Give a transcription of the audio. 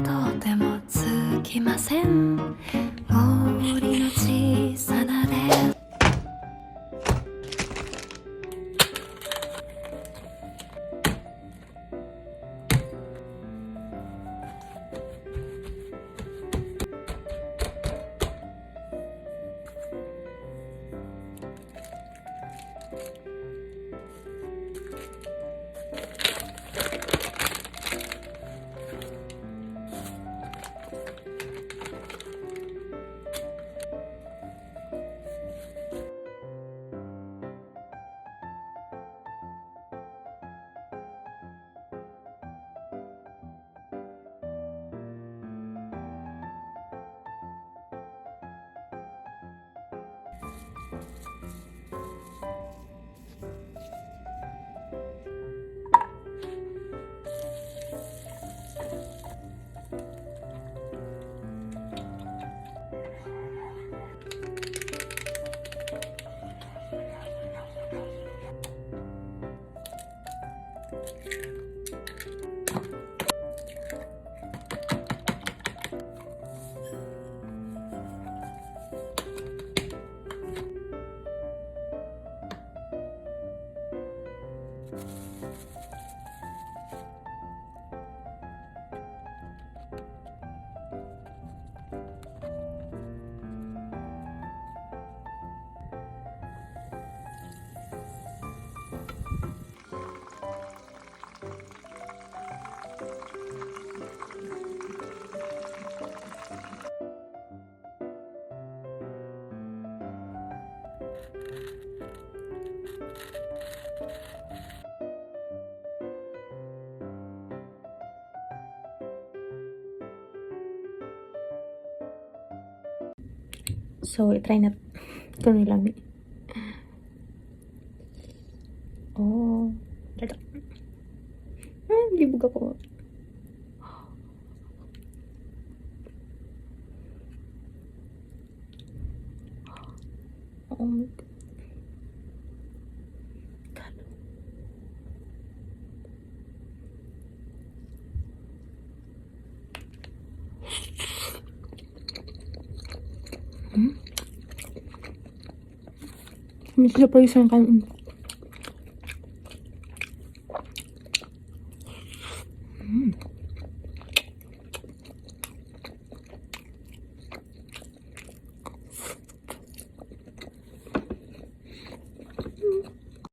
とてもつきません森の小さなレSo, i-try na ito nilami. Oh, dadak. Libog ako. Oh my God. May surprise ang kanin.